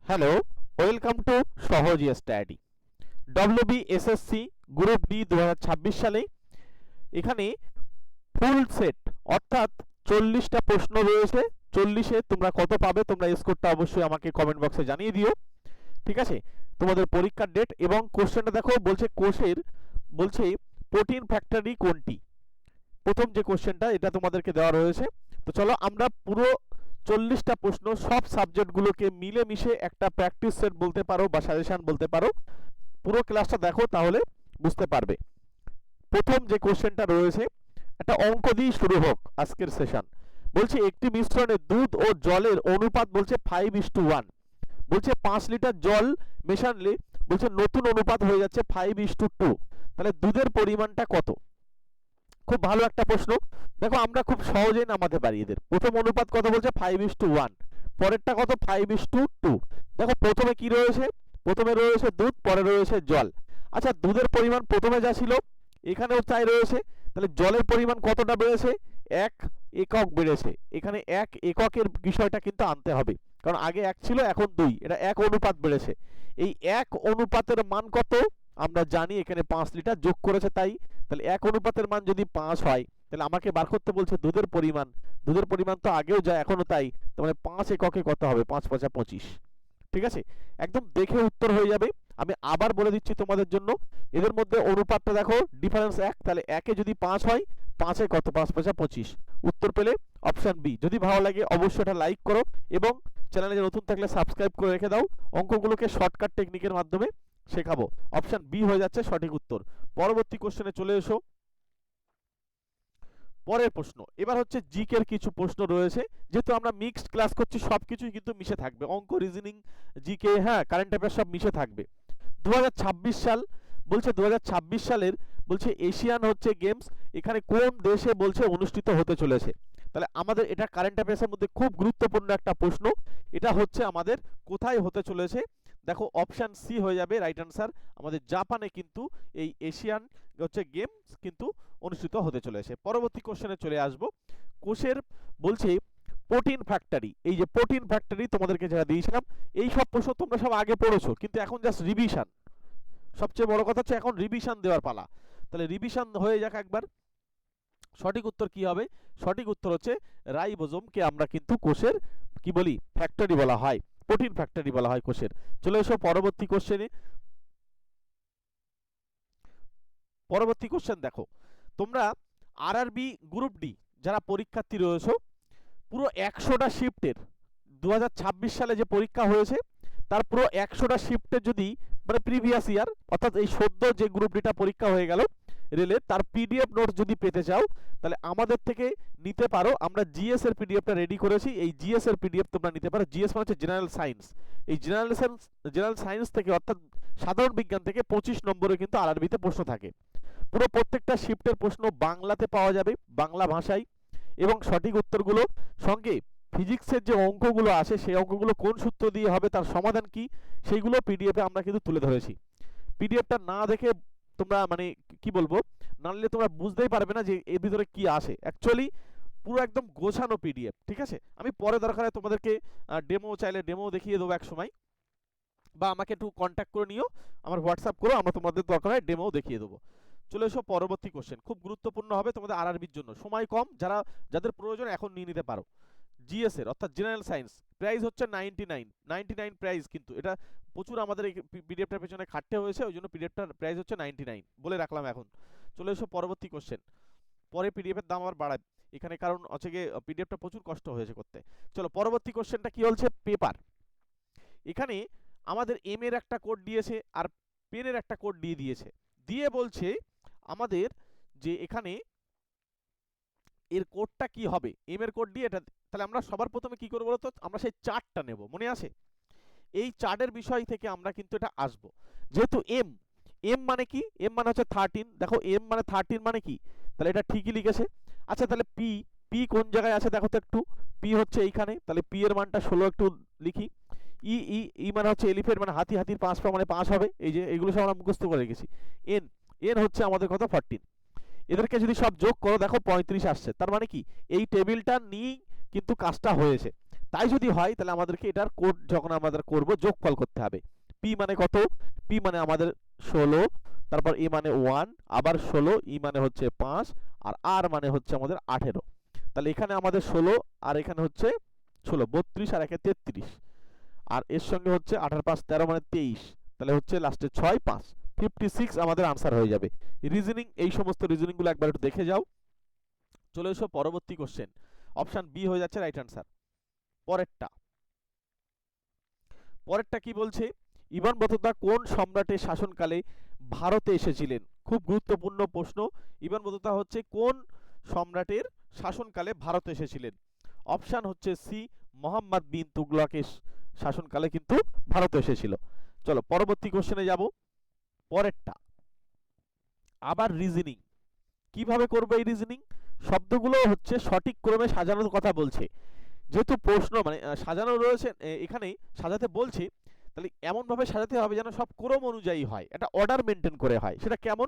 Hello, welcome to সহজ study. WBSSC group D 2026 সালে এখানে ফুল সেট অর্থাৎ 40টা প্রশ্ন রয়েছে। 40-এ তোমরা কত পাবে, তোমরা স্কোরটা অবশ্যই আমাকে কমেন্ট বক্সে জানিয়ে দিও। ঠিক আছে, তোমাদের পরীক্ষার ডেট এবং কোশ্চেনটা দেখো, বলছে প্রোটিন ফ্যাক্টরি কোনটি। প্রথম যে কোশ্চেনটা এটা তোমাদেরকে দেওয়া রয়েছে। তো চলো আমরা পুরো 40টা প্রশ্ন সব সাবজেক্টগুলোকে মিলেমিশে একটা প্র্যাকটিস সেট বলতে পারো বা সাজেশন বলতে পারো, পুরো ক্লাসটা দেখো তাহলে বুঝতে পারবে। প্রথম যে কোশ্চেনটা রয়েছে, একটা অঙ্ক দিয়ে শুরু হোক আজকের সেশন। বলছে একটি মিশ্রণে দুধ ও জলের অনুপাত বলছে 5:1। বলছে 5 লিটার জল মেশালে বলছে নতুন অনুপাত হয়ে যাচ্ছে 5:2। তাহলে দুধের পরিমাণটা কত? খুব ভালো একটা প্রশ্ন। দেখো আমরা খুব সহজেই নামাতে পারি এদের। প্রথম অনুপাত কত বলছে 5:1, পরেরটা কত 5:2। দেখো প্রথমে কি রয়েছে, প্রথমে রয়েছে দুধ, পরে রয়েছে জল। আচ্ছা দুধের পরিমাণ প্রথমে যা ছিল এখানেও তাই রয়েছে, তাহলে জলের পরিমাণ কতটা বেড়েছে? 1 একক বেড়েছে। এখানে 1 এককের বিষয়টা কিন্তু আনতে হবে, কারণ আগে 1 ছিল এখন 2, এটা 1 অনুপাত বেড়েছে। এই 1 অনুপাতের মান কত? আমরা জানি এখানে 5 লিটার যোগ করেছে তাই। তাহলে 1 অনুপাতের মান যদি 5 হয়, তাহলে আমাকে বার করতে বলছে দুধের পরিমাণ। দুধের পরিমাণ তো আগেও যা এখনও তাই, তার মানে 5 এককে কত হবে? 5 × 5 = 25। ঠিক আছে, একদম দেখে উত্তর হয়ে যাবে। আমি আবার বলে দিচ্ছি তোমাদের জন্য, এদের মধ্যে অনুপাতটা দেখো, ডিফারেন্স 1, তাহলে 1 এ যদি 5 হয়, 5 এ কত? 5 × 5 = 25। উত্তর পেলে অপশন বি। যদি ভালো লাগে অবশ্যই এটা লাইক করো এবং চ্যানেলে নতুন থাকলে সাবস্ক্রাইব করে রেখে দাও। অঙ্কগুলোকে শর্টকাট টেকনিকের মাধ্যমে শেখাবো। অপশন বি হয়ে যাচ্ছে সঠিক উত্তর। পরবর্তী কোশ্চেনে চলে এসো। পরের প্রশ্ন এবার হচ্ছে জিকের কিছু প্রশ্ন রয়েছে। যেহেতু আমরা মিক্সড ক্লাস করছি, সবকিছুই কিন্তু মিশে থাকবে, অঙ্ক, রিজনিং, জিকে, হ্যাঁ কারেন্ট অ্যাফেয়ার সব মিশে থাকবে। 2026 সাল বলছে, 2026 সালের বলছে এশিয়ান হচ্ছে গেমস এখানে কোন দেশে বলছে অনুষ্ঠিত হতে চলেছে। তাহলে আমাদের এটা কারেন্ট অ্যাফেয়ার্সের মধ্যে খুব গুরুত্বপূর্ণ একটা প্রশ্ন। এটা হচ্ছে আমাদের কোথায় হতে চলেছে। দেখো অপশান সি হয়ে যাবে রাইট অ্যান্সার। আমাদের জাপানে কিন্তু এই এশিয়ান হচ্ছে গেমস কিন্তু অনুষ্ঠিত হতে চলেছে। পরবর্তী কোশ্চেনে চলে আসব। কোষের বলছে প্রোটিন ফ্যাক্টরি, এই যে প্রোটিন ফ্যাক্টরি তোমাদেরকে যারা দিয়েছিলাম, এই সব প্রশ্ন তোমরা সব আগে পড়েছো, কিন্তু এখন জাস্ট রিভিশন। সবচেয়ে বড় কথা হচ্ছে এখন রিভিশন দেওয়ার পালা। তাহলে রিভিশন হয়ে যাক একবার। সঠিক উত্তর কি হবে? সঠিক উত্তর হচ্ছে রাইবোজোমকে আমরা কিন্তু কোষের কি বলি? ফ্যাক্টরি বলা হয়, প্রোটিন ফ্যাক্টরি বলা হয় কোষের। চলে এসো পরবর্তী কোশ্চেনে। পরবর্তী কোশ্চেন দেখো, তোমরা আরআরবি গ্রুপ ডি যারা পরীক্ষার্থী রয়েছো, পুরো 100টা শিফটের 2026 সালে যে পরীক্ষা হয়েছে তার পুরো 100টা শিফটের যদি মানে প্রিভিয়াস ইয়ার অর্থাৎ এই সদ্য যে গ্রুপ ডিটা পরীক্ষা হয়ে গেল রেলের, তার পিডিএফ নোটস যদি পেতে চাও তাহলে আমাদের থেকে নিতে পারো। আমরা জিএস এর পিডিএফটা রেডি করেছি, এই জিএস এর পিডিএফ তোমরা নিতে পারো। জিএস মানে হচ্ছে জেনারেল সায়েন্স। এই জেনারেল সায়েন্স থেকে অর্থাৎ সাধারণ বিজ্ঞান থেকে 25 নম্বরে কিন্তু আরআরবিতে প্রশ্ন থাকে। পুরো প্রত্যেকটা শিফটের প্রশ্ন বাংলাতে পাওয়া যাবে, বাংলা ভাষায়, এবং সঠিক উত্তরগুলো সঙ্গে ফিজিক্সের যে অঙ্কগুলো আসে সেই অঙ্কগুলো কোন সূত্র দিয়ে হবে, তার সমাধান কি, সেইগুলো পিডিএফে আমরা কিন্তু তুলে ধরেছি। পিডিএফটা না দেখে তোমরা মানে কি বলবো, না নিলে তোমরা বুঝতেই পারবে না যে এর ভিতরে কি আসে। অ্যাকচুয়ালি পুরো একদম গোছানো পিডিএফ। ঠিক আছে, আমি পরে দরকার হয় তোমাদেরকে ডেমো চাইলে ডেমো দেখিয়ে দেবো এক সময়, বা আমাকে একটু কন্ট্যাক্ট করে নিও, আমার হোয়াটসঅ্যাপ করো, আমরা তোমাদের দরকার হয় ডেমো দেখিয়ে দেবো। চলে এসো পরবর্তী কোশ্চেন, খুব গুরুত্বপূর্ণ হবে তোমাদের আরআরবির জন্য। সময় কম, যাদের প্রয়োজন এখন নিয়ে নিতে পারো। জিএস এর অর্থাৎ জেনারেল সায়েন্স, প্রাইস হচ্ছে 99 প্রাইস, কিন্তু এটা প্রচুর আমাদের এই পিডিএফটার পেছনে খাটতে হয়েছে, ওই জন্য পিডিএফটার প্রাইস হচ্ছে 99 বলে রাখলাম এখন। চলে এসো পরবর্তী কোশ্চেন। পরে পিডিএফের দাম আবার বাড়ায় এখানে, কারণ হচ্ছে গিয়ে পিডিএফটা প্রচুর কষ্ট হয়েছে করতে। চলো পরবর্তী কোশ্চেনটা কি বলছে, পেপার। এখানে আমাদের এম এর একটা কোড দিয়েছে আর পেনের একটা কোড দিয়ে দিয়েছে, দিয়ে বলছে আমাদের যে এখানে এর কোডটা কি হবে। এম এর কোড দিয়ে এটা, তাহলে আমরা সবার প্রথমে কি করবো বলতো, আমরা সেই চার্টটা নেব, মনে আছে? এই চার্টের বিষয় থেকে আমরা কিন্তু এটা আসব। যেহেতু এম, এম মানে কি? এম মানে হচ্ছে 13। দেখো এম মানে 13 মানে কি, তাহলে এটা ঠিকই লিখেছে। আচ্ছা তাহলে পি, পি কোন জায়গায় আছে দেখো তো একটু। পি হচ্ছে এইখানে, তাহলে পি এর মানটা 16 একটু লিখি। ই ই ই মানে হচ্ছে এলিফেন্ট, মানে হাতি, হাতির 5 পা মানে 5 হবে। এই যে এগুলো সব আমরা মুখস্থ করে রেখেছি। এন, এন হচ্ছে আমাদের কত? 14। এদেরকে যদি সব যোগ করো দেখো 35 আসছে। তার মানে কি এই টেবিলটা নিয়েই কিন্তু কাজটা হয়েছে। তাই যদি হয় তাহলে আমাদেরকে এটার কোড যখন আমাদের করব যোগফল করতে হবে। পি মানে কত? পি মানে আমাদের 16, তারপর এ মানে 1, আবার 16, ই মানে হচ্ছে 5, আর আর মানে হচ্ছে আমাদের 18। তাহলে এখানে আমাদের 16 আর এখানে হচ্ছে 16, 32 আর 1 33, আর এর সঙ্গে হচ্ছে 18 5 13 মানে 23, তাহলে হচ্ছে লাস্টে 6 5, 56 আমাদের আনসার হয়ে যাবে। রিজনিং, এই সমস্ত রিজনিং গুলো একবার একটু দেখে যাও। চলে এসো পরবর্তী কোশ্চেন, অপশন বি হয়ে যাচ্ছে রাইট আনসার। পরেরটা কি বলছে? ইবন বতুতা কোন সম্রাটের শাসনকালে ভারতে এসেছিলেন? খুব গুরুত্বপূর্ণ প্রশ্ন। ইবন বতুতা হচ্ছে কোন সম্রাটের শাসনকালে ভারতে এসেছিলেন? অপশন হচ্ছে সি, মোহাম্মদ বিন তুগলকের শাসনকালে কিন্তু ভারতে এসেছিল। চলো পরবর্তী কোশ্চেনে যাব। পরেরটা আবার রিজনিং। কিভাবে করবে এই রিজনিং? শব্দগুলো হচ্ছে সঠিক ক্রমে সাজানোর কথা বলছে। যেহেতু প্রশ্ন মানে সাজানো রয়েছে, এখানেই সাজাতে বলছি, তাহলে এমনভাবে সাজাতে হবে যেন সব ক্রম অনুযায়ী হয়, একটা অর্ডার মেনটেন করে হয়। সেটা কেমন?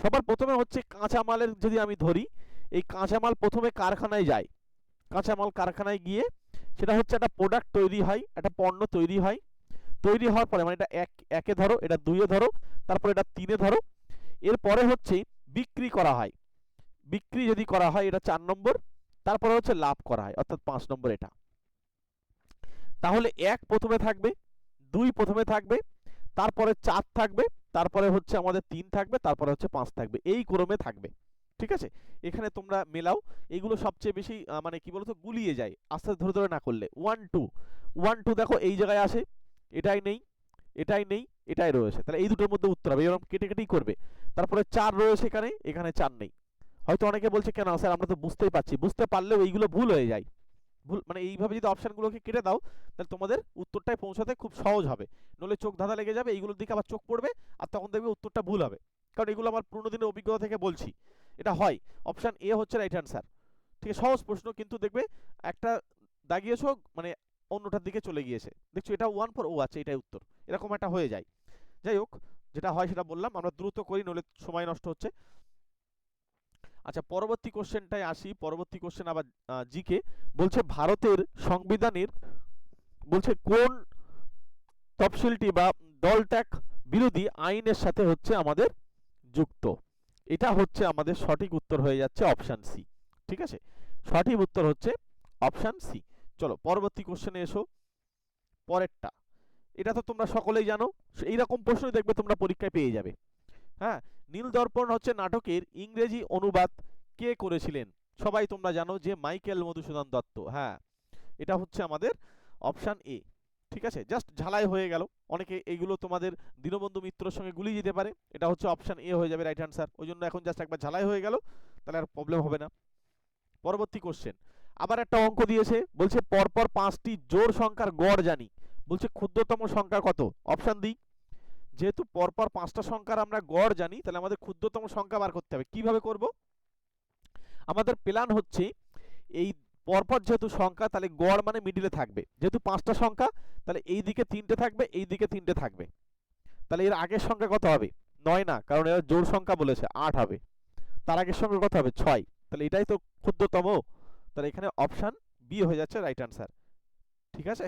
সবার প্রথমে হচ্ছে কাঁচামালের যদি আমি ধরি, এই কাঁচামাল প্রথমে কারখানায় যায়। কাঁচামাল কারখানায় গিয়ে সেটা হচ্ছে একটা প্রোডাক্ট তৈরি হয়, একটা পণ্য তৈরি হয়। তৈরি হওয়ার পরে মানে এটা একে ধরো, এটা দুইয়ে ধরো, তারপর এটা তিনে ধরো, এরপরে হচ্ছে বিক্রি করা হয়। বিক্রি যদি করা হয় এটা 4 নম্বর, তারপরে হচ্ছে লাভ করা হয় অর্থাৎ 5 নম্বর এটা। তাহলে 1 প্রথমে থাকবে, 2 প্রথমে থাকবে, তারপরে 4 থাকবে, তারপরে হচ্ছে আমাদের 3 থাকবে, তারপরে হচ্ছে 5 থাকবে, এই ক্রমে থাকবে। ঠিক আছে? এখানে তোমরা মেলাও। এগুলো সবচেয়ে বেশি মানে কি বলতো গুলিয়ে যায় আস্তে আস্তে ধরে ধরে না করলে। 1 2 1 2 দেখো এই জায়গায় আসে, এটাই নেই, এটাই নেই, এটাই রয়েছে, তাহলে এই দুটোর মধ্যে উত্তর হবে, এরকম কেটে কেটেই করবে। তারপরে 4 রয়েছে এখানে, এখানে 4 নেই। হয়তো অনেকে বলছে কেন স্যার আমরা তো বুঝতেই পারছি, বুঝতে পারলেও এইগুলো ভুল হয়ে যায়। ভুল মানে এইভাবে যদি অপশনগুলোকে কেটে দাও তাহলে তোমাদের উত্তরটায় পৌঁছাতে খুব সহজ হবে। নইলে চোখ ধাঁধা লেগে যাবে, এইগুলোর দিকে আবার চোখ পড়বে, আর তখন দেখবে উত্তরটা ভুল হবে। কারণ এগুলো আমার পুরোনো দিনের অভিজ্ঞতা থেকে বলছি, এটা হয়। অপশন এ হচ্ছে রাইট অ্যান্সার। ঠিক আছে, সহজ প্রশ্ন, কিন্তু দেখবে একটা দাগিয়েছো মানে অন্যটার দিকে চলে গিয়েছে, দেখছো এটা 1 4, ও আচ্ছা এটাই উত্তর, এরকম একটা হয়ে যায়। যাই হোক, যেটা হয় সেটা বললাম, আমরা দ্রুত করি নইলে সময় নষ্ট হচ্ছে। আচ্ছা পরবর্তী কোশ্চেনটায় আসি। পরবর্তী কোশ্চেন আবার জিকে বলছে ভারতের সংবিধানের বলছে কোন তফসিলটি বা দল ত্যাগ বিরোধী আইনের সাথে হচ্ছে আমাদের যুক্ত? এটা হচ্ছে আমাদের সঠিক উত্তর হয়ে যাচ্ছে অপশন সি। ঠিক আছে, সঠিক উত্তর হচ্ছে অপশন সি। চলো পরবর্তী কোশ্চেনে এসো। পরেরটা এটা তো তোমরা সকলেই জানো, এইরকম প্রশ্নই দেখবে তোমরা পরীক্ষায় পেয়ে যাবে। হ্যাঁ, নীলদর্পণ হচ্ছে নাটকের ইংরেজি অনুবাদ কে করেছিলেন? সবাই তোমরা জানো যে মাইকেল মধুসূদন দত্ত। হ্যাঁ, এটা হচ্ছে আমাদের অপশন এ। ঠিক আছে, জাস্ট ঝালাই হয়ে গেল। অনেকে এইগুলো তোমাদের দীনবন্ধু মিত্রর সঙ্গে গুলিয়ে যেতে পারে, এটা হচ্ছে অপশন এ হয়ে যাবে রাইট অ্যান্সার। ওই জন্য এখন জাস্ট একবার ঝালাই হয়ে গেল, তাহলে আর প্রবলেম হবে না। পরবর্তী কোশ্চেন আবার একটা অঙ্ক দিয়েছে, বলছে পরপর 5টি জোড় সংখ্যার গড় জানি, বলছে ক্ষুদ্রতম সংখ্যা কত? অপশন দিই। যেহেতু পরপর 5টা সংখ্যার আমরা গড় জানি, তাহলে আমাদের ক্ষুদ্রতম সংখ্যা বার করতে হবে। কিভাবে করব? আমাদের প্ল্যান হচ্ছে এই পরপর যেহেতু সংখ্যা, তাহলে গড় মানে মিডিলে থাকবে। যেহেতু 5টা সংখ্যা, তাহলে এই দিকে 3টে থাকবে, এই দিকে 3টে থাকবে। তাহলে এর আগের সংখ্যা কত হবে? 9 না, কারণ এরা জোড় সংখ্যা বলেছে, 8 হবে। তার আগের সংখ্যা কত হবে? 6। তাহলে এটাই তো ক্ষুদ্রতম। তাহলে এখানে অপশন বি হয়ে যাচ্ছে রাইট অ্যান্সার। ঠিক আছে।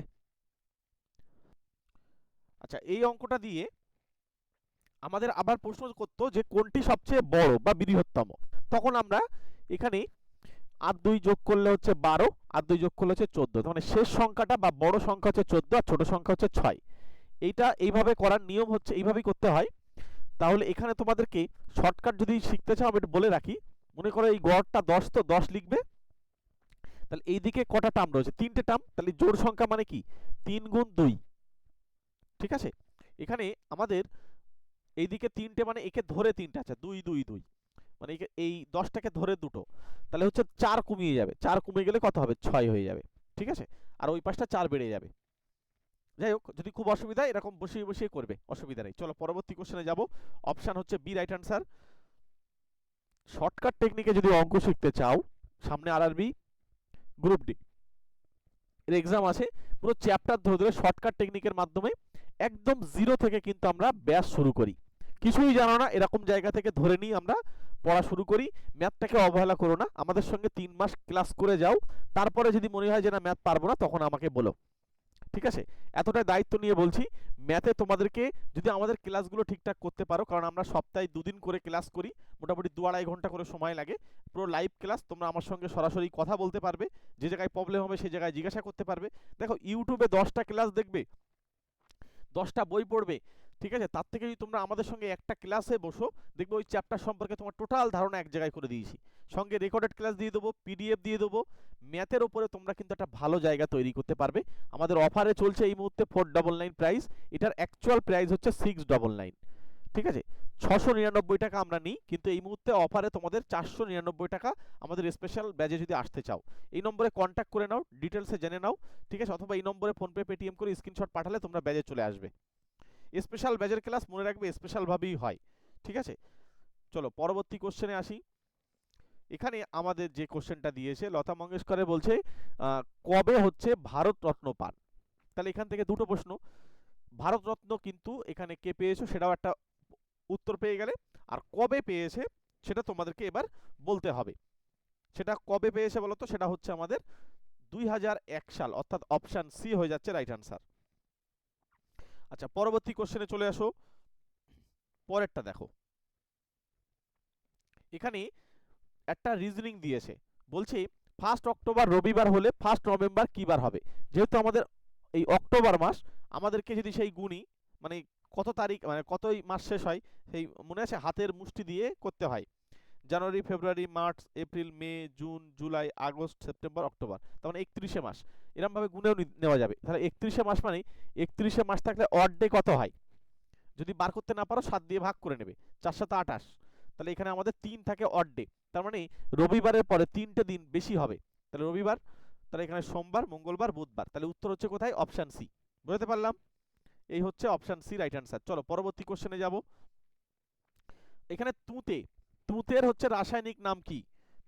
আচ্ছা এই অঙ্কটা দিয়ে আমাদের আবার প্রশ্ন করতো যে কোনটি সবচেয়ে বড় বা বৃহত্তম। তখন আমরা এখানে 8 2 যোগ করলে হচ্ছে 12, 8 2 যোগ করলে হচ্ছে 14, মানে শেষ সংখ্যাটা বা বড় সংখ্যা হচ্ছে 14 আর ছোট সংখ্যা হচ্ছে 6। এইটা এইভাবে করার নিয়ম হচ্ছে এইভাবেই করতে হয়। তাহলে এখানে তোমাদেরকে শর্টকাট যদি শিখতে চাও আমি একটু বলে রাখি। মনে করো এই গড়টা 10, তো 10 লিখবে। তাহলে এইদিকে কটা টার্ম রয়েছে? 3টে টার্ম। তাহলে জোড় সংখ্যা মানে কি? 3 গুণ 2। ঠিক আছে, এখানে আমাদের এইদিকে 3টে মানে একে ধরে 3টে, আচ্ছা 2 2 2, মানে এই 10টাকে ধরে দুটো, তাহলে হচ্ছে 4 কমিয়ে যাবে। 4 কমে গেলে কত হবে? 6 হয়ে যাবে। ঠিক আছে, আর ওই পাশটা 4 বেড়ে যাবে। যাই হোক, যদি খুব অসুবিধা এরকম বসিয়ে বসিয়ে করবে, অসুবিধা নেই। চলো পরবর্তী কোশ্চেনে যাব। অপশন হচ্ছে বি রাইট অ্যান্সার। শর্টকাট টেকনিকে যদি অঙ্ক শিখতে চাও, সামনে আরআরবি গ্রুপ ডি এর এক্সাম আছে, পুরো চ্যাপ্টার ধরে ধরে শর্টকাট টেকনিকের মাধ্যমে একদম জিরো থেকে কিন্তু আমরা ব্যাস শুরু করি। কিছুই জানো না এরকম জায়গা থেকে ধরে নিই আমরা পড়া শুরু করি। ম্যাথটাকে অবহেলা করো না, আমাদের সঙ্গে 3 মাস ক্লাস করে যাও, তারপরে যদি মনে হয় যে না ম্যাথ পারবো না তখন আমাকে বলো, ঠিক আছে? এতটাই দায়িত্ব নিয়ে বলছি। ম্যাথে তোমাদেরকে যদি আমাদের ক্লাসগুলো ঠিকঠাক করতে পারো, কারণ আমরা সপ্তাহে 2 দিন করে ক্লাস করি, মোটামুটি 2-2.5 ঘন্টা করে সময় লাগে, পুরো লাইভ ক্লাস, তোমরা আমার সঙ্গে সরাসরি কথা বলতে পারবে, যে জায়গায় প্রবলেম হবে সেই জায়গায় জিজ্ঞাসা করতে পারবে। দেখো ইউটিউবে 10টা ক্লাস দেখবে, 10টা বই পড়বে, ঠিক আছে? তার থেকে যদি তোমরা আমাদের সঙ্গে একটা ক্লাসে বসো, দেখবে ওই চ্যাপ্টার সম্পর্কে তোমার টোটাল ধারণা এক জায়গায় করে দিয়েছি, সঙ্গে রেকর্ডেড ক্লাস দিয়ে দেবো, পিডিএফ দিয়ে দেবো। ম্যাথের ওপরে তোমরা কিন্তু একটা ভালো জায়গা তৈরি করতে পারবে। আমাদের অফারে চলছে এই মুহূর্তে 499 প্রাইস, এটার অ্যাকচুয়াল প্রাইস হচ্ছে 699, ঠিক আছে? 699 টাকা আমরা নিই, কিন্তু এই মুহূর্তে অফারে তোমাদের 499 টাকা আমাদের স্পেশাল ব্যাচে যদি আসতে চাও। এই নম্বরে কন্ট্যাক্ট করে নাও, ডিটেলসে জেনে নাও, ঠিক আছে? অথবা এই নম্বরে ফোনপে পেটিএম করে স্ক্রিনশট পাঠালে তোমরা ব্যাচে চলে আসবে। স্পেশাল ব্যাচের ক্লাস মনে রাখবে স্পেশালভাবেই হয়, ঠিক আছে? চলো পরবর্তী কোশ্চেনে আসি। এখানে আমাদের যে কোশ্চেনটা দিয়েছে লতা মঙ্গেশকরের বলছে কবে হচ্ছে ভারতরত্ন পান। তাহলে এখান থেকে দুটো প্রশ্ন, ভারতরত্ন কিন্তু এখানে কে পেয়েছো সেটাও একটা উত্তর পেয়ে গেলে, আর কবে পেয়েছে সেটা তোমাদেরকে এবার বলতে হবে। সেটা কবে পেয়েছে বলো তো? সেটা হচ্ছে আমাদের 2001 সাল, অর্থাৎ অপশান সি হয়ে যাচ্ছে রাইট আনসার। আচ্ছা পরবর্তী কোশ্চেনে চলে আসো, পরেরটা দেখো। এখানে একটা রিজনিং দিয়েছে, বলছে 1 অক্টোবর রবিবার হলে 1 নভেম্বর কি বার হবে? যেহেতু আমাদের এই অক্টোবর মাস, আমাদেরকে যদি সেই গুণি, মানে কত তারিখ, মানে কতই মাস শেষ হয়, সেই মনে আছে হাতের মুষ্টি দিয়ে করতে হয়, January February March April May June July August September October, তার মানে 31শে মাস, এরমভাবে গুণেও নেওয়া যাবে। তাহলে 31শে মাস মানে 31শে মাস থাকলে অড ডে কত হয়? যদি বার করতে না পারো 7 দিয়ে ভাগ করে নেবে, 4 7 28, তাহলে এখানে আমাদের 3 থাকে অড ডে, তার মানে রবিবারের পরে 3টে দিন বেশি হবে, তাহলে রবিবার, তাহলে এখানে সোমবার মঙ্গলবার বুধবার, তাহলে উত্তর হচ্ছে কোথায়? Option C. বুঝতে পারলাম? এই হচ্ছে অপশান সি রাইট অ্যান্সার। চলো পরবর্তী কোশ্চেনে যাব। এখানে তুঁতের হচ্ছে রাসায়নিক নাম কি?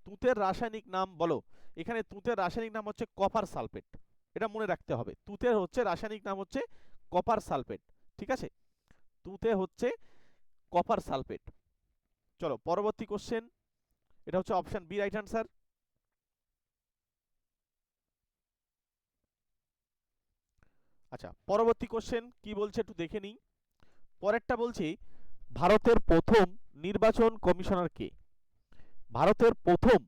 তুঁতের রাসায়নিক নাম বলো। এখানে তুঁতের রাসায়নিক নাম হচ্ছে কপার সালফেট, এটা মনে রাখতে হবে। তুঁতের হচ্ছে রাসায়নিক নাম হচ্ছে কপার সালফেট, ঠিক আছে? তুঁতে হচ্ছে কপার সালফেট। চলো পরবর্তী কোশ্চেন, এটা হচ্ছে অপশন বি রাইট আনসার। আচ্ছা পরবর্তী কোশ্চেন কি বলছে একটু দেখে নিই। পরেরটা বলছে ভারতের প্রথম নির্বাচন কমিশনার কে? ভারতের প্রথম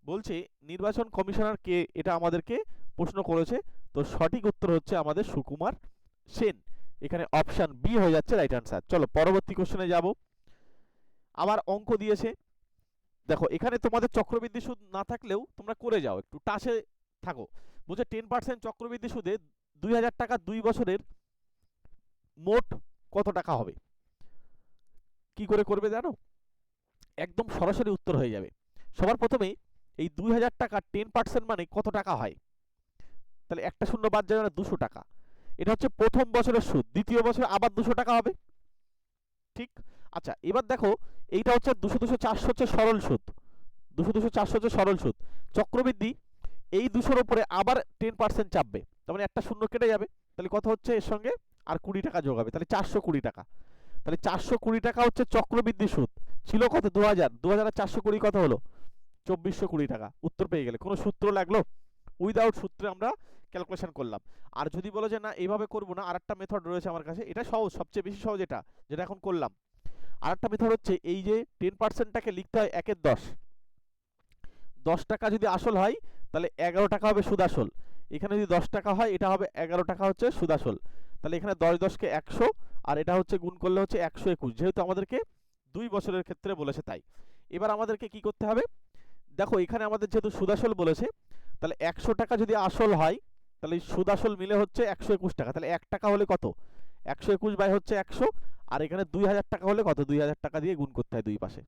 বলছে নির্বাচন কমিশনার কে, এটা আমাদেরকে প্রশ্ন করেছে। তো সঠিক উত্তর হচ্ছে আমাদের সুকুমার সেন, এখানে অপশন বি হয়ে যাচ্ছে রাইট আনসার। চলো পরবর্তী কোশ্চেনে যাব। আবার অঙ্ক দিয়েছে, দেখো এখানে তোমাদের চক্রবৃদ্ধি সুদ না থাকলেও তোমরা করে যাও, একটু টাসে থাকো। বলছে 10% চক্রবৃদ্ধি সুদে 2000 টাকা 2 বছরের মোট কত টাকা হবে? কি করে করবে জানো? একদম সরাসরি উত্তর হয়ে যাবে। সবার প্রথমে এই 2000 টাকা 10% মানে কত টাকা হয়? তাহলে একটা শূন্য বাদ যাবে না, 200 টাকা। এটা হচ্ছে প্রথম বছরের সুদ, দ্বিতীয় বছরে আবার 200 টাকা হবে, ঠিক? আচ্ছা এবার দেখো, এইটা হচ্ছে 200 200 400 হচ্ছে সরল সুদ, 200 200 400 হচ্ছে সরল সুদ। চক্রবৃদ্ধি এই 200-র উপরে আবার 10% চাপবে, তার মানে একটা শূন্য কেটে যাবে, তাহলে কত হচ্ছে এর সঙ্গে আর 20 টাকা যোগ হবে, তাহলে 420 টাকা। তাহলে 420 টাকা হচ্ছে চক্রবৃদ্ধি সুদ, ছিল কত? 2000, 2000 আর 420 কত হলো? 2420 টাকা। উত্তর পেয়ে গেলে। কোনো সূত্র লাগলো? উইদাউট সূত্রে আমরা ক্যালকুলেশন করলাম। আর যদি বলো যে না এইভাবে করবো না, আরেকটা মেথড রয়েছে আমার কাছে, এটা সহজ, সবচেয়ে বেশি সহজ, এটা যেটা এখন করলাম। আরেকটা মেথড হচ্ছে এই যে 10%টাকে লিখতে হয় 1 এর 10, 10 টাকা যদি আসল হয় তাহলে 11 টাকা হবে সুদ আসল, এখানে যদি 10 টাকা হয় এটা হবে 11 টাকা হচ্ছে সুদ আসল, তাহলে এখানে 10 10কে 100, আর এটা হচ্ছে গুণ করলে হচ্ছে 121, যেহেতু আমাদেরকে 2 বছরের ক্ষেত্রে বলেছে তাই। এবার আমাদেরকে কি করতে হবে? দেখো এখানে আমাদের যেহেতু সুদ আসল বলেছে, তাহলে 100 টাকা যদি আসল হয় তাহলে সুদ আসল মিলে হচ্ছে 121 টাকা, তাহলে 1 টাকা হলে কত? 121 বাই হচ্ছে 100, আর এখানে 2000 টাকা হলে কত? 2000 টাকা দিয়ে গুণ করতে হয় দুই পাশে।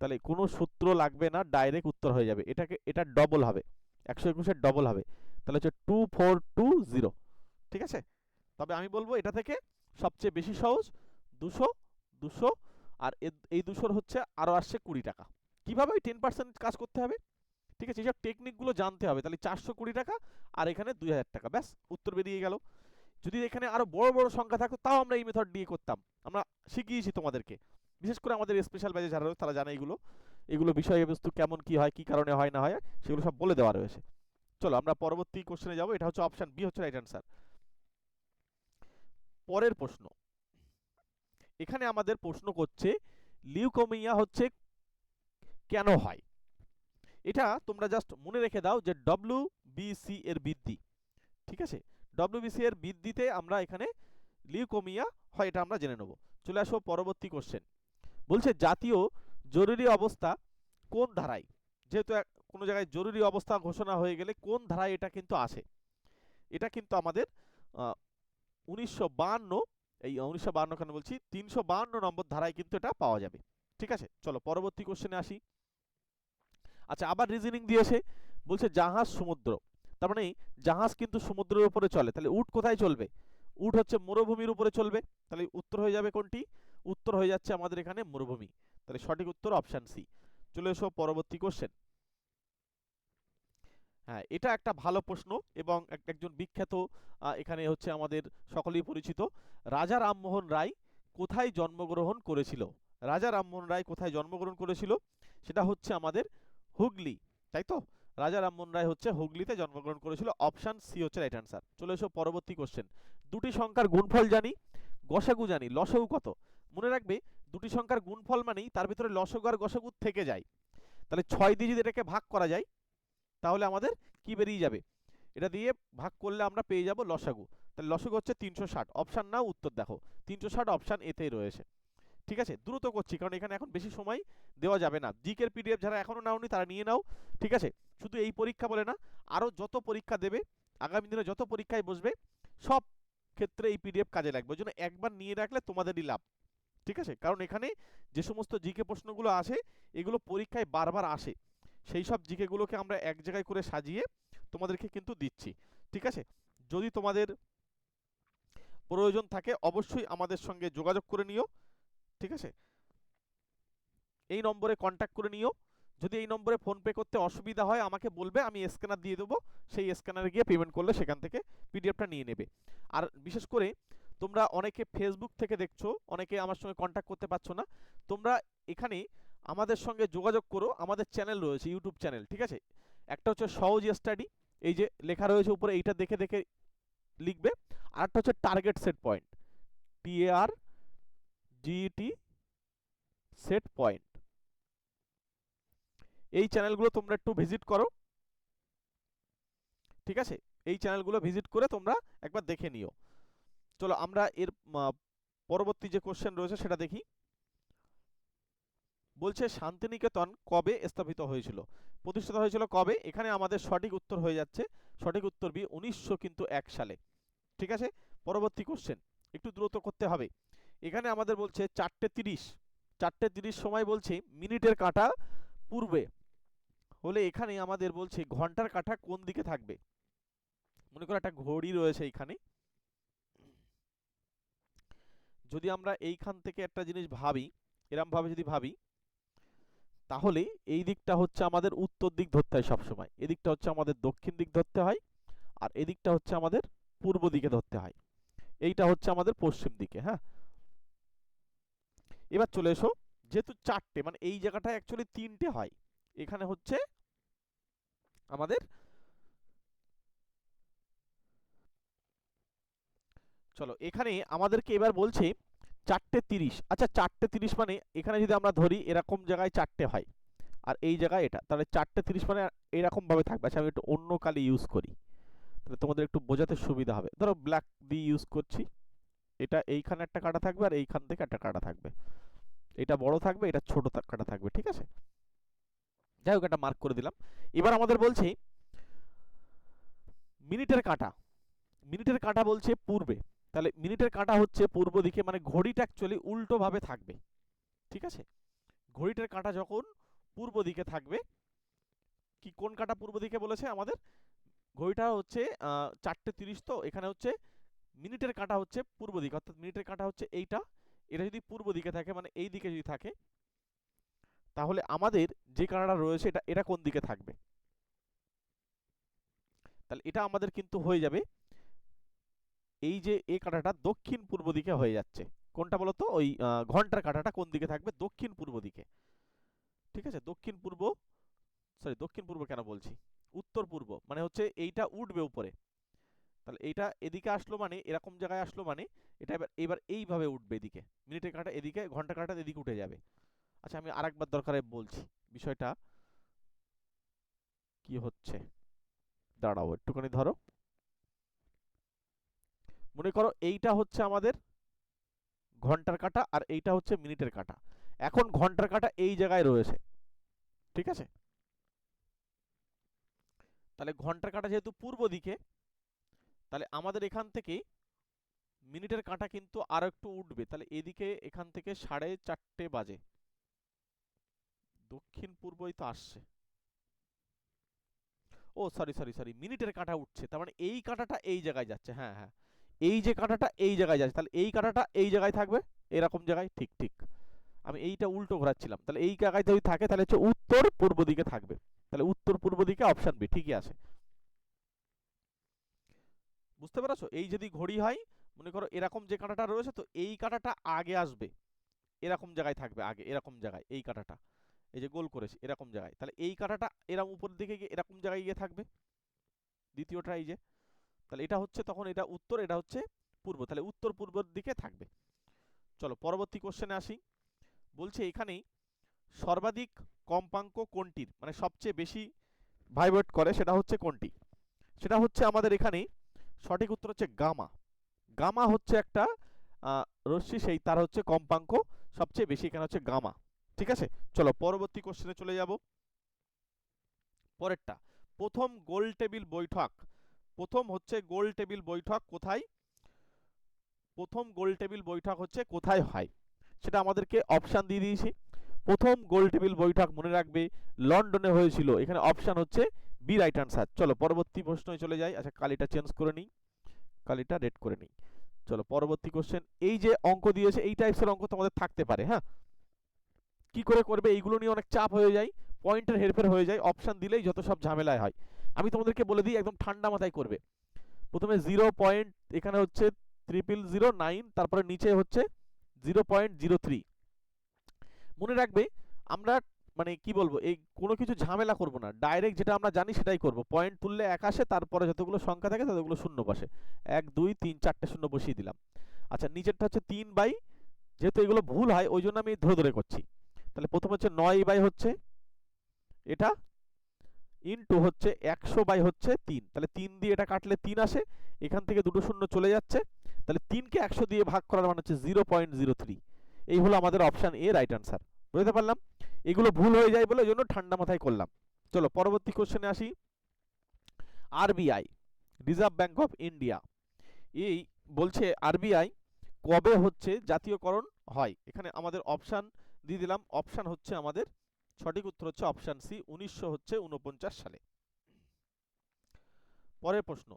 তাহলে কোনো সূত্র লাগবে না, ডাইরেক্ট উত্তর হয়ে যাবে। এটাকে এটা ডবল হবে, 121-এর ডবল হবে, তাহলে হচ্ছে 2420, ঠিক আছে? তবে আমি বলবো এটা থেকে সবচেয়ে বেশি সহজ 200 200, আর এই 200-র হচ্ছে আরও আসছে 20 টাকা। কিভাবে ওই 10% কাজ করতে হবে, ঠিক আছে? এইসব টেকনিকগুলো জানতে হবে। তাহলে 420 টাকা আর এখানে 2000 টাকা, ব্যাস উত্তর বেরিয়ে গেল। যদি এখানে আরো বড় বড় সংখ্যা থাকতো তাও আমরা এই মেথড দিয়ে করতাম, আমরা শিখিয়েছি তোমাদেরকে, বিশেষ করে আমাদের স্পেশাল ব্যাচে যারা রয়েছে তারা জানে এগুলো, এগুলো বিষয়বস্তু কেমন কি হয়, কি কারণে হয় না হয়, সেগুলো সব বলে দেওয়া রয়েছে। চলো আমরা পরবর্তী কোশ্চেনে যাব। এটা হচ্ছে অপশন বি হচ্ছে রাইট অ্যান্সার। পরের প্রশ্ন, এখানে আমাদের প্রশ্ন করছে লিউকোমিয়া হচ্ছে কেন হয়। এটা তোমরা জাস্ট মনে রেখে দাও যে ডব্লিউবিসি এর বৃদ্ধি, ঠিক আছে, ডব্লিউবিসি এর বৃদ্ধিতে আমরা এখানে লিউকোমিয়া হয়, এটা আমরা জেনে নেব। চলে আসো পরবর্তী কোশ্চেন। বলছে জাতীয় জরুরি অবস্থা কোন ধারায়, যেহেতু কোনো জায়গায় জরুরি অবস্থা ঘোষণা হয়ে গেলে কোন ধারায় এটা কিন্তু আসে, এটা কিন্তু আমাদের 1952, এই 1952 কেন বলছি, 352 নম্বর ধারায় কিন্তু এটা পাওয়া যাবে। ঠিক আছে, চলো পরবর্তী কোশ্চেনে আসি। আচ্ছা, আবার রিজনিং দিয়েছে, বলছে জাহাজ সমুদ্র, তার মানে জাহাজ কিন্তু সমুদ্রের উপরে চলে, তাহলে উট কোথায় চলবে, উট হচ্ছে মরুভূমির উপরে চলবে, তাহলে উত্তর হয়ে যাবে কোনটি, উত্তর হয়ে যাচ্ছে আমাদের এখানে মরুভূমি, তাহলে সঠিক উত্তর অপশন সি। চলে এসো পরবর্তী কোশ্চেন। হ্যাঁ, এটা একটা ভালো প্রশ্ন এবং একজন বিখ্যাত, এখানে হচ্ছে আমাদের সকলেই পরিচিত, রাজা রামমোহন রায় কোথায় জন্মগ্রহণ করেছিল, রাজা রামমোহন রায় কোথায় জন্মগ্রহণ করেছিল, সেটা হচ্ছে আমাদের হুগলি, তাই তো, রাজা রামমোহন রায় হচ্ছে হুগলিতে জন্মগ্রহণ করেছিল, অপশন সি হচ্ছে রাইট অ্যান্সার। চলে এসো পরবর্তী কোশ্চেন। দুটি সংখ্যার গুণফল জানি, গসাগু জানি, লসাগু কত, মনে রাখবে দুটি সংখ্যার গুণফল মানেই তার ভিতরে লসাগু আর গসাগু থেকে যায়, তাহলে 6 দিয়ে যদি এটাকে ভাগ করা যায় তাহলে আমাদের কি বেরিয়ে যাবে, এটা দিয়ে ভাগ করলে আমরা পেয়ে যাব লসাগু, তাহলে লসাগু হচ্ছে 360, অপশন নাও উত্তর দেখো 360 অপশন এতেই রয়েছে। ঠিক আছে, দ্রুত করছি কারণ এখানে এখন বেশি সময় দেওয়া যাবে না, জিকের পিডিএফ যারা এখনো নাওনি তারা নিয়ে নাও, ঠিক আছে, শুধু এই পরীক্ষা বলে না, আরো যত পরীক্ষা দেবে আগামী দিনে, যত পরীক্ষায় বসবে সব ক্ষেত্রে এই পিডিএফ কাজে লাগবে, ওই জন্য একবার নিয়ে রাখলে তোমাদেরই লাভ। ঠিক আছে, কারণ এখানে যে সমস্ত জিকে প্রশ্নগুলো আসে এগুলো পরীক্ষায় বারবার আসে, সেই সব জিকেগুলোকে আমরা এক জায়গায় করে সাজিয়ে তোমাদেরকে কিন্তু দিচ্ছি। ঠিক আছে, যদি তোমাদের প্রয়োজন থাকে অবশ্যই আমাদের সঙ্গে যোগাযোগ করে নিও, ঠিক আছে, এই নম্বরে কন্ট্যাক্ট করে নিও, যদি এই নম্বরে ফোনপে করতে অসুবিধা হয় আমাকে বলবে, আমি স্ক্যানার দিয়ে দেবো, সেই স্ক্যানারে গিয়ে পেমেন্ট করলে সেখান থেকে পিডিএফটা নিয়ে নেবে। আর বিশেষ করে তোমরা অনেকে ফেসবুক থেকে দেখছো, অনেকে আমার সঙ্গে কন্ট্যাক্ট করতে পারছো না, তোমরা এখানে আমাদের সঙ্গে যোগাযোগ করো, আমাদের চ্যানেল রয়েছে, ইউটিউব চ্যানেল, ঠিক আছে, একটা হচ্ছে সহজ স্টাডি, এই যে লেখা রয়েছে উপরে, এইটা দেখে দেখে লিখবে, আর একটা হচ্ছে target set point, TAR GET set point, এই চ্যানেলগুলো তোমরা একটু ভিজিট করো, ঠিক আছে, এই চ্যানেলগুলো ভিজিট করে তোমরা একবার দেখে নিও। চলো আমরা এর পরবর্তী যে কোশ্চেন রয়েছে সেটা দেখি। বলছে শান্তিনিকেতন কবে স্থাপিত হয়েছিল, প্রতিষ্ঠিত হয়েছিল কবে, এখানে আমাদের সঠিক উত্তর হয়ে যাচ্ছে, সঠিক উত্তর বি 1901 সালে। ঠিক আছে, পরবর্তী কোশ্চেন একটু দ্রুত করতে হবে, এখানে আমাদের বলছে 4:30 সময় বলছে মিনিটের কাঁটা পূর্বে হলে এখানে আমাদের বলছে ঘন্টার কাঁটা কোন দিকে থাকবে, মনে করো একটা ঘড়ি রয়েছে এইখানে, যদি আমরা এইখান থেকে একটা জিনিস ভাবি, এরম ভাবে যদি ভাবি, তাহলে এই দিকটা হচ্ছে আমাদের উত্তর দিক ধরতে হয় সবসময়, এদিকটা হচ্ছে আমাদের দক্ষিণ দিক ধরতে হয়, আর এদিকটা হচ্ছে আমাদের পূর্ব দিকে ধরতে হয়, এইটা হচ্ছে আমাদের পশ্চিম দিকে। হ্যাঁ, এবার চলে এসো, যেহেতু 4টে মানে এই জায়গাটায় অ্যাকচুয়ালি 3টে হয়, এখানে হচ্ছে আমাদের, চলো এখানে আমাদেরকে এবার বলছে 4:30, আচ্ছা 4:30 মানে এখানে যদি আমরা ধরি এরকম জায়গায় 4টে হয় আর এই জায়গায় এটা, তাহলে 4:30 মানে এরকম ভাবে থাকবে। আচ্ছা আমি একটু অন্য কালি ইউজ করি, তাহলে তোমাদের একটু বোঝাতে সুবিধা হবে, ধরো ব্ল্যাক দিয়ে ইউজ করছি, এটা এইখানে একটা কাটা থাকবে আর এইখান থেকে একটা কাটা থাকবে, এটা বড় থাকবে, এটা ছোট কাটা থাকবে, ঠিক আছে, যাই হোক একটা মার্ক করে দিলাম। এবার আমাদের বলছে মিনিটের কাঁটা, মিনিটের কাঁটা বলছে পূর্বে, তাহলে মিনিটের কাঁটা হচ্ছে পূর্ব দিকে, মানে ঘড়িটা অ্যাকচুয়ালি উল্টো ভাবে থাকবে, ঠিক আছে, ঘড়িটার কাঁটা যখন পূর্ব দিকে থাকবে, কি কোন কাঁটা পূর্ব দিকে বলেছে আমাদের, ঘড়িটা হচ্ছে 4:30, তো এখানে হচ্ছে মিনিটের কাঁটা হচ্ছে পূর্ব দিকে, অর্থাৎ মিনিটের কাঁটা হচ্ছে এইটা, এটা যদি পূর্ব দিকে থাকে মানে এই দিকে যদি থাকে, তাহলে আমাদের যে কাঁটাটা রয়েছে এটা এটা কোন দিকে থাকবে, তাহলে এটা আমাদের কিন্তু হয়ে যাবে এই যে এ কাঁটাটা দক্ষিণ পূর্ব দিকে হয়ে যাচ্ছে। কোনটা বলতো? ওই ঘন্টার কাঁটাটা কোন দিকে থাকবে? দক্ষিণ পূর্ব দিকে। ঠিক আছে, দক্ষিণ পূর্ব, সরি দক্ষিণ পূর্ব কেন বলছি, উত্তর পূর্ব, মানে হচ্ছে এইটা উঠবে উপরে। তাহলে এইটা এদিকে আসলো মানে, এরকম জায়গায় আসলো মানে এটা এবার এবার এইভাবে উঠবে এদিকে, মিনিটের কাঁটা এদিকে, ঘন্টার কাঁটা এদিকে উঠে যাবে। আচ্ছা আমি আরেকবার দরকারে বলছি বিষয়টা কি হচ্ছে, দাঁড়াও একটুখানি ধরো। মনে করো এইটা হচ্ছে আমাদের ঘন্টার কাঁটা আর এইটা হচ্ছে মিনিটের কাঁটা। এখন ঘন্টার কাঁটা এই জায়গায় রয়েছে, ঠিক আছে? তাহলে ঘন্টার কাঁটা যেহেতু পূর্ব দিকে, তাহলে আমাদের এখান থেকে মিনিটের কাঁটা কিন্তু আরো একটু উঠবে। তাহলে এদিকে এখান থেকে 4:30 বাজে, দক্ষিণ পূর্বই তো আসছে। ও সরি সরি সরি, মিনিটের কাঁটা উঠছে, তার মানে এই কাঁটাটা এই জায়গায় যাচ্ছে। হ্যাঁ হ্যাঁ, এই যে কাঁটাটা এই জায়গায় যাচ্ছে, তাহলে এই কাঁটাটা এই জায়গায় থাকবে, এরকম জায়গায়। ঠিক ঠিক, আমি এইটা উল্টো ঘোরাচ্ছিলাম। তাহলে এই জায়গায় যদি থাকে তাহলে হচ্ছে উত্তর পূর্ব দিকে থাকবে। তাহলে উত্তর পূর্ব দিকে, অপশন বি ঠিকই আছে। বুঝতে পেরেছো? এই যদি ঘড়ি হয়, মনে করো এরকম যে কাঁটাটা রয়েছে, তো এই কাঁটাটা আগে আসবে, এরকম জায়গায় থাকবে আগে, এরকম জায়গায় এই কাঁটাটা, এই যে গোল করেছি এরকম জায়গায়, তাহলে এই কাঁটাটা এরকম উপর দিকে গিয়ে এরকম জায়গায় গিয়ে থাকবে দ্বিতীয়টা, এই যে। তাহলে এটা হচ্ছে তখন এটা উত্তর, এটা হচ্ছে পূর্ব, তাহলে উত্তর পূর্বের দিকে থাকবে। চলো পরবর্তী কোশ্চেনে আসি। বলছে এখানেই সর্বাধিক কম্পাঙ্ক কোনটির, মানে সবচেয়ে বেশি ভাইব্রেট করে সেটা হচ্ছে কোনটি? সেটা হচ্ছে আমাদের এখানে সঠিক উত্তর হচ্ছে গামা। গামা হচ্ছে একটা রশ্মি, সেই তার হচ্ছে কম্পাঙ্ক সবচেয়ে বেশি, এখানে হচ্ছে গামা। ঠিক আছে, চলো পরবর্তী কোশ্চেনে চলে যাব। পরেরটা, প্রথম গোল টেবিল বৈঠক, প্রথম হচ্ছে গোল টেবিল বৈঠক কোথায়, প্রথম গোল টেবিল বৈঠক হচ্ছে কোথায় হয়, সেটা আমাদেরকে অপশান দিয়ে দিয়েছি। প্রথম গোল টেবিল বৈঠক মনে রাখবে লন্ডনে হয়েছিল, এখানে অপশান হচ্ছে বি রাইট আনসার। চলো পরবর্তী প্রশ্নে চলে যাই। আচ্ছা কালিটা চেঞ্জ করে নিই, কালিটা রেড করে নিই। চলো পরবর্তী কোশ্চেন। এই যে অঙ্ক দিয়েছে, এই টাইপসের অঙ্ক তোমাদের থাকতে পারে, হ্যাঁ। কি করে করবে এইগুলো নিয়ে অনেক চাপ হয়ে যায়, পয়েন্টের হেরফের হয়ে যায়, অপশান দিলেই যত সব ঝামেলায় হয়। আমি তোমাদেরকে বলে দিই, একদম ঠান্ডা মাথায় করবে। প্রথমে 0 পয়েন্ট, এখানে হচ্ছে 0009, তারপরে নিচে হচ্ছে 0.03। মনে রাখবে আমরা মানে কি বলবো, এই কোনো কিছু ঝামেলা করব না, ডাইরেক্ট যেটা আমরা জানি সেটাই করব। পয়েন্ট তুললে 1 আসে, তারপরে যতগুলো সংখ্যা থাকে ততগুলো শূন্য বসে, 1 2 3 4টে শূন্য বসিয়ে দিলাম। আচ্ছা নিচেরটা হচ্ছে 3 বাই, যেহেতু এগুলো ভুল হয় ওই জন্য আমি ধরে ধরে করছি। তাহলে প্রথম হচ্ছে 9 বাই হচ্ছে এটা, ইনটু হচ্ছে 100 বাই হচ্ছে 3, তাহলে 3 দিয়ে এটা কাটলে 3 আসে, এখান থেকে দুটো শূন্য চলে যাচ্ছে, তাহলে 3 কে 100 দিয়ে ভাগ করার মানে হচ্ছে 0.03। এই হলো আমাদের অপশন এ রাইট আনসার। বুঝতে পারলাম? এগুলো ভুল হয়ে যায় বলে ওই জন্য ঠান্ডা মাথায় করলাম। চলো পরবর্তী কোশ্চেনে আসি। RBI, reserve bank of India, এই বলছে আরবিআই কবে হচ্ছে জাতীয়করণ হয়, এখানে আমাদের অপশান দিয়ে দিলাম। অপশান হচ্ছে আমাদের সঠিক উত্তর হচ্ছে অপশান সি, 1949 সালে। পরের প্রশ্ন,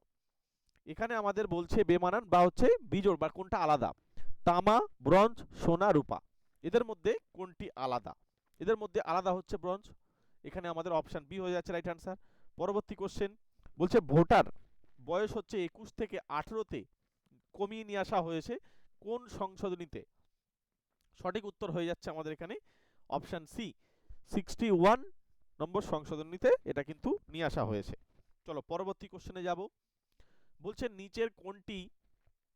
এখানে আমাদের বলছে বেমানান বা হচ্ছে বিজোড় বা কোনটা আলাদা, তামা, ব্রোঞ্জ, সোনা, রূপা, এদের মধ্যে কোনটি আলাদা? এদের মধ্যে আলাদা হচ্ছে ব্রোঞ্জ, এখানে আমাদের অপশান বি হয়ে যাচ্ছে রাইট আনসার। পরবর্তী কোশ্চেন বলছে ভোটার বয়স হচ্ছে 21 থেকে 18তে কমিয়ে নিয়ে আসা হয়েছে কোন সংশোধনীতে? সঠিক উত্তর হয়ে যাচ্ছে আমাদের এখানে অপশান সি, 61 নম্বর সংশোধনীতে এটা কিন্তু নিয়ে আসা হয়েছে। চলো পরবর্তী কোশ্চেনে যাব। বলছে নিচের কোনটি,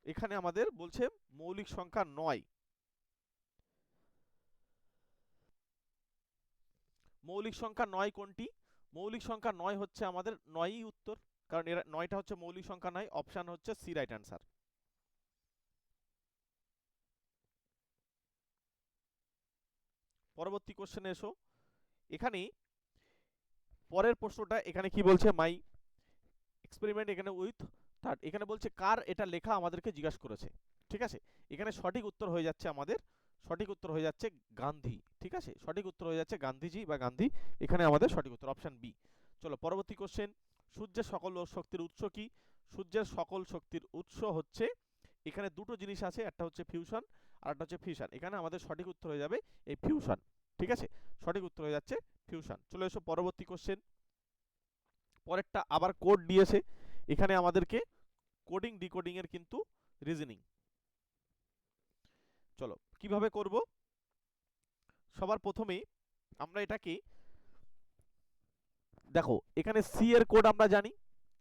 এখানে আমাদের বলছে মৌলিক সংখ্যা 9, মৌলিক সংখ্যা 9 কোনটি? মৌলিক সংখ্যা 9 হচ্ছে আমাদের 9ই উত্তর, কারণ এর 9টা হচ্ছে মৌলিক সংখ্যা 9, অপশান হচ্ছে সি রাইট আনসার। পরবর্তী কোশ্চেনে এসো। এখানে পরের প্রশ্নটা এখানে কি বলছে, মাই এক্সপেরিমেন্ট এখানে উইথ থার্ড, এখানে বলছে কার এটা লেখা আমাদেরকে জিজ্ঞাসা করেছে। ঠিক আছে, এখানে সঠিক উত্তর হয়ে যাচ্ছে আমাদের, সঠিক উত্তর হয়ে যাচ্ছে গান্ধী। ঠিক আছে, সঠিক উত্তর হয়ে যাচ্ছে গান্ধীজি বা গান্ধী, এখানে আমাদের সঠিক উত্তর অপশান বি। চলো পরবর্তী কোশ্চেন, সূর্যের সকল শক্তির উৎস কি? সূর্যের সকল শক্তির উৎস হচ্ছে, এখানে দুটো জিনিস আছে, একটা হচ্ছে ফিউশন আর একটা হচ্ছে ফিউশন, এখানে আমাদের সঠিক উত্তর হয়ে যাবে এই ফিউশন। ঠিক আছে, সঠিক উত্তর হয়ে যাচ্ছে ফিউশন। চলে এসো পরবর্তী কোশ্চেন। পরেরটা আবার কোড দিয়েছে, এখানে আমাদেরকে কোডিং ডিকোডিং এর কিন্তু রিজনিং। চলো কিভাবে করব, সবার প্রথমেই আমরা এটাকে দেখো, এখানে সি এর কোড আমরা জানি,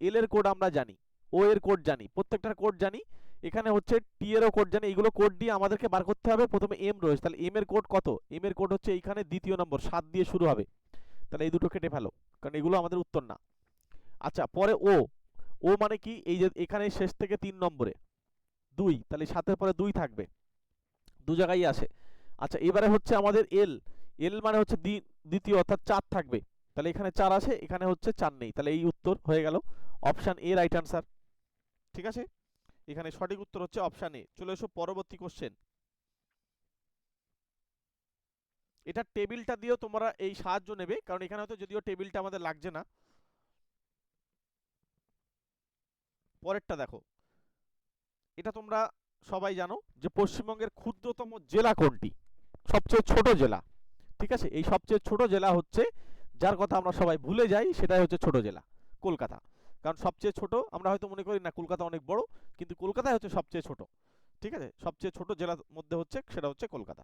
এল এর কোড আমরা জানি, ও এর কোড জানি, প্রত্যেকটার কোড জানি। এখানে হচ্ছে টি এরও কোড জানি। এইগুলো কোড দিয়ে আমাদেরকে বার করতে হবে। প্রথমে এম রয়েছে, তাহলে এম এর কোড কত? এম এর কোড হচ্ছে এইখানে দ্বিতীয় নম্বর 7 দিয়ে শুরু হবে, তাহলে এই দুটো কেটে ফেলো, কারণ এগুলো আমাদের উত্তর না। আচ্ছা, পরে ও, ও মানে কি? এই যে এখানে শেষ থেকে 3 নম্বরে 2, তাহলে 7 এর পরে 2 থাকবে, দু জায়গায় আসে। আচ্ছা, এবারে হচ্ছে আমাদের এল, এল মানে হচ্ছে দ্বিতীয়, অর্থাৎ 4 থাকবে, তাহলে এখানে 4 আছে, এখানে হচ্ছে 4 নেই, তাহলে এই উত্তর হয়ে গেল অপশন এ রাইট আনসার। ঠিক আছে, এখানে সঠিক উত্তর হচ্ছে অপশন এ। চলে এসো পরবর্তী কোশ্চেন। এটা টেবিলটা দিয়েও তোমরা এই সাহায্য নেবে, কারণ এখানে হয়তো যদিও টেবিলটা আমাদের লাগছে না। পরেরটা দেখো, এটা তোমরা সবাই জানো যে পশ্চিমবঙ্গের ক্ষুদ্রতম জেলা কোনটি, সবচেয়ে ছোট জেলা। ঠিক আছে, এই সবচেয়ে ছোট জেলা হচ্ছে, যার কথা আমরা সবাই ভুলে যাই, সেটাই হচ্ছে ছোট জেলা কলকাতা। কারণ সবচেয়ে ছোট, আমরা হয়তো মনে করি না কলকাতা অনেক বড়, কিন্তু কলকাতাই হচ্ছে সবচেয়ে ছোট। ঠিক আছে, সবচেয়ে ছোট জেলার মধ্যে হচ্ছে, সেটা হচ্ছে কলকাতা।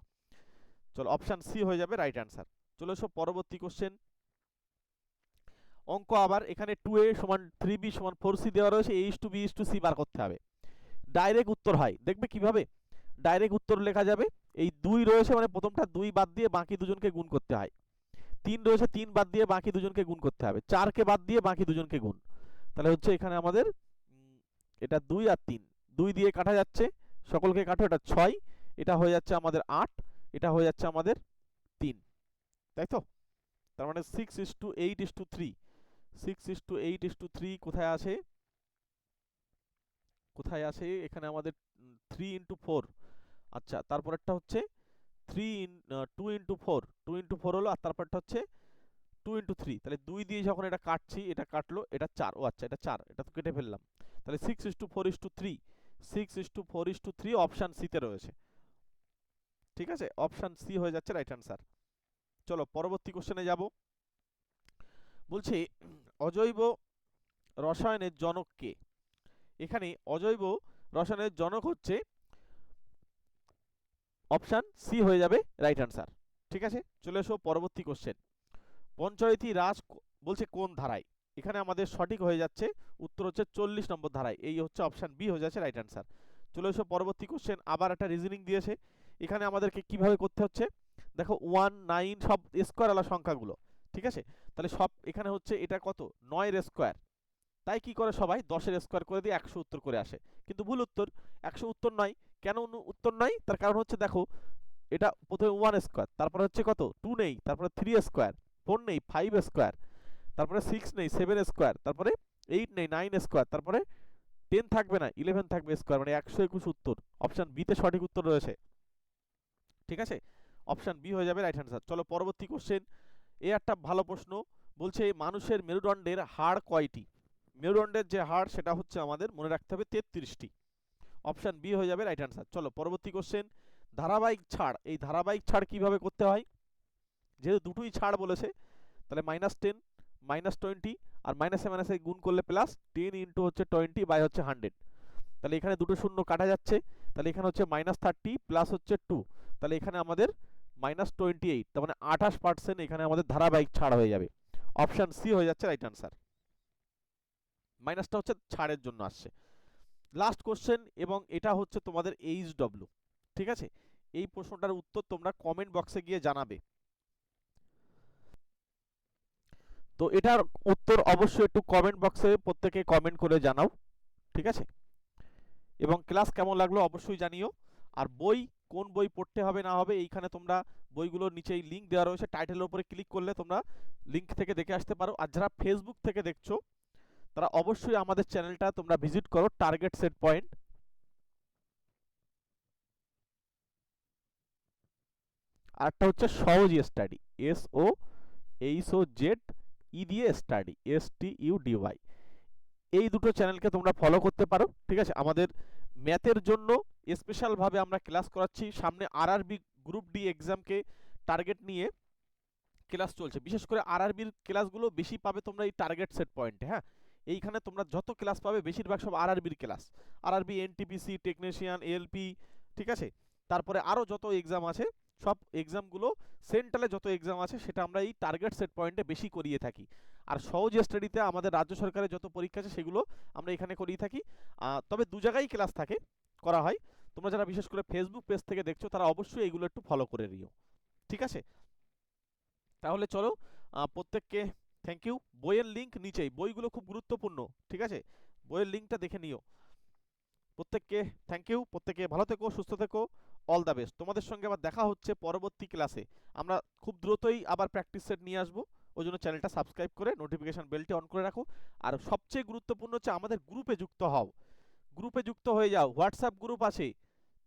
চলো অপশন সি হয়ে যাবে রাইট অ্যান্সার। চলো এসো পরবর্তী কোশ্চেন। অঙ্ক আবার এখানে 2a সমান 3b সমান 4c দেওয়া রয়েছে, a:b:c বার করতে হবে। ডাইরেক্ট উত্তর হয়, দেখবে কিভাবে ডাইরেক্ট উত্তর লেখা যাবে। এই 2 রয়েছে মানে প্রথমটা 2 বাদ দিয়ে বাকি দুজনকে গুণ করতে হয়। 3 রয়েছে, 3 বাদ দিয়ে বাকি দুজনকে গুণ করতে হবে। 4 কে বাদ দিয়ে বাকি দুজনকে গুণ, তাহলে হচ্ছে এখানে আমাদের এটা 2 আর 3, 2 দিয়ে কাটা যাচ্ছে, সকলকে কাটো, এটা 6, এটা হয়ে যাচ্ছে আমাদের 8, এটা হয়ে যাচ্ছে আমাদের 3, তাই তো? তার মানে 6:8:3, 6:8:3 কোথায় আছে? কোথায় আছে? এখানে আমাদের 3:4। আচ্ছা, তারপরেরটা হচ্ছে 2:4, 2:4 হলো, আর তারপরটা হচ্ছে 2:3। তাহলে 2 দিয়ে যখন এটা কাটছি, এটা কাটলো, এটা 4, ও আচ্ছা এটা 4, এটা তো কেটে ফেললাম। তাহলে 6:4:3, 6:4:3 অপশন সি তে রয়েছে। ঠিক আছে, অপশন সি হয়ে যাচ্ছে রাইট অ্যান্সার। চলো পরবর্তী কোশ্চেনে যাব। বলছে অজৈব রসায়নের জনক কে? এখানে অজৈব রসায়নের জনক হচ্ছে অপশন সি হয়ে যাবে রাইট অ্যান্সার। ঠিক আছে, চলে এসো পরবর্তী কোশ্চেন। পঞ্চায়েতি রাজ বলছে কোন ধারায়? এখানে আমাদের সঠিক হয়ে যাচ্ছে উত্তর হচ্ছে 40 নম্বর ধারায়, এই হচ্ছে অপশন বি হয়ে যাচ্ছে রাইট অ্যান্সার। চলে এসো পরবর্তী কোশ্চেন। আবার একটা রিজনিং দিয়েছে, এখানে আমাদেরকে কিভাবে করতে হচ্ছে দেখো, 1, 9 সব স্কোয়ার আলা সংখ্যাগুলো। ঠিক আছে, তাহলে সব এখানে হচ্ছে এটা কত, 9 এর স্কোয়ার, তাই কি করে সবাই 10 এর স্কোয়ার করে দিয়ে 100 উত্তর করে আসে, কিন্তু ভুল উত্তর, 100 উত্তর নয়। কেন উত্তর নয়? তার কারণ হচ্ছে দেখো, এটা প্রথমে 1 স্কোয়ার, তারপরে হচ্ছে কত 2 নেই, তারপরে 3 স্কোয়ার, 4 নেই, 5 স্কোয়ার, তারপরে 6 নেই, 7 স্কোয়ার, তারপরে 8 নেই, 9 স্কোয়ার, তারপরে 10 থাকবে না, 11 থাকবে স্কোয়ার, মানে 121 উত্তর। অপশন বি তে সঠিক উত্তর রয়েছে। ঠিক আছে, অপশন বি হয়ে যাবে রাইট অ্যান্সার। চলো পরবর্তী কোশ্চেন। এ একটা ভালো প্রশ্ন, বলছে মানুষের মেরুদণ্ডের হাড় কয়টি? মেরুদণ্ডের যে হাড় সেটা হচ্ছে আমাদের মনে রাখতে হবে 33টি। অপশন বি হয়ে যাবে রাইট অ্যান্সার। চলো পরবর্তী কোশ্চেন। ধারাবাহিক ছাড়, এই ধারাবাহিক ছাড় কিভাবে করতে হয়? যেহেতু দুটোই ছাড় বলেছে, তাহলে -10, -20 আর মাইনাসে মাইনাসে গুণ করলে প্লাস 10 ইন্টু হচ্ছে 20 বাই হচ্ছে 100, তাহলে এখানে দুটো শূন্য কাটা যাচ্ছে, তাহলে এখানে হচ্ছে -30 প্লাস হচ্ছে 2, তাহলে এখানে আমাদের -28, তার মানে 28% এখানে আমাদের ধারাবাহিক ছাড় হয়ে যাবে। অপশন সি হয়ে যাচ্ছে রাইট আনসার। মাইনাসটা হচ্ছে ছাড়ের জন্য আসছে। লাস্ট কোশ্চেন, এবং এটা হচ্ছে তোমাদের এইচডব্লিউ। ঠিক আছে, এই প্রশ্নটার উত্তর তোমরা কমেন্ট বক্সে গিয়ে জানাবে। তো এটার উত্তর অবশ্যই একটু কমেন্ট বক্সে প্রত্যেকে কমেন্ট করে জানাও। ঠিক আছে, এবং ক্লাস কেমন লাগলো অবশ্যই জানিও। আর বই, কোন বই পড়তে হবে না হবে, এইখানে তোমরা বইগুলোর নিচেই লিঙ্ক দেওয়া রয়েছে, টাইটেলের উপরে ক্লিক করলে তোমরা লিঙ্ক থেকে দেখে আসতে পারো। আর যারা ফেসবুক থেকে দেখছো, তারা অবশ্যই আমাদের চ্যানেলটা তোমরা ভিজিট করো, টার্গেট সেট পয়েন্ট। আর একটা হচ্ছে সহজ স্টাডি, SOHOZE দিয়ে স্টাডি, STUDY, এই দুটো চ্যানেলকে তোমরা ফলো করতে পারো। ঠিক আছে, আমাদের ম্যাথের জন্য স্পেশাল ভাবে আমরা ক্লাস করাচ্ছি। সামনে আরআরবি গ্রুপ ডি এক্সামকে টার্গেট নিয়ে ক্লাস চলছে, বিশেষ করে আরআরবির ক্লাসগুলো বেশি পাবে তোমরা এই টার্গেট সেট পয়েন্টে। হ্যাঁ, এইখানে তোমরা যত ক্লাস পাবে বেশিরভাগ সব আরআরবির class, RRB, NTPC, technician, ALP, ঠিক আছে। তারপরে আরও যত এক্সাম আছে সব এক্সামগুলো, সেন্ট্রালে যত এক্সাম আছে সেটা আমরা এই টার্গেট সেট পয়েন্টে বেশি করিয়ে থাকি। আর সহজ স্টাডিতে আমাদের রাজ্য সরকারের যত পরীক্ষা আছে সেগুলো আমরা এখানে করিয়ে থাকি। তবে দু জায়গায় ক্লাস থাকে, করা হয়। তোমরা যারা বিশেষ করে ফেসবুক পেজ থেকে দেখছো তারা অবশ্যই এইগুলো একটু ফলো করে নিও, ঠিক আছে। তাহলে চলো, প্রত্যেককে থ্যাংক ইউ। বইয়ের লিঙ্ক নিচেই, বইগুলো খুব গুরুত্বপূর্ণ, ঠিক আছে, বইয়ের লিঙ্কটা দেখে নিও। প্রত্যেককে থ্যাংক ইউ, প্রত্যেকে ভালো থেকো, সুস্থ থেকো, অল দ্য বেস্ট। তোমাদের সঙ্গে আবার দেখা হচ্ছে পরবর্তী ক্লাসে। আমরা খুব দ্রুতই আবার প্র্যাকটিস সেট নিয়ে আসবো, ওই জন্য চ্যানেলটা সাবস্ক্রাইব করে নোটিফিকেশন বেলটি অন করে রাখো। আর সবচেয়ে গুরুত্বপূর্ণ হচ্ছে আমাদের গ্রুপে যুক্ত হও, গ্রুপে যুক্ত হয়ে যাও। হোয়াটসঅ্যাপ গ্রুপ আছে,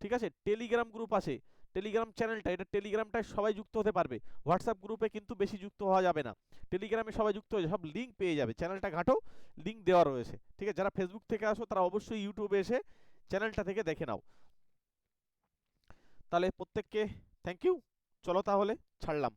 ঠিক আছে, টেলিগ্রাম গ্রুপ আছে, টেলিগ্রাম চ্যানেলটা, এটা টেলিগ্রামটায় সবাই যুক্ত হতে পারবে। হোয়াটসঅ্যাপ গ্রুপে কিন্তু বেশি যুক্ত হওয়া যাবে না, টেলিগ্রামে সবাই যুক্ত হয়ে সব লিঙ্ক পেয়ে যাবে। চ্যানেলটা ঘাটো, লিঙ্ক দেওয়া রয়েছে, ঠিক আছে। যারা ফেসবুক থেকে আসো তারা অবশ্যই ইউটিউবে এসে চ্যানেলটা থেকে দেখে নাও। তাহলে প্রত্যেককে থ্যাংক ইউ, চলো তাহলে ছাড়লাম।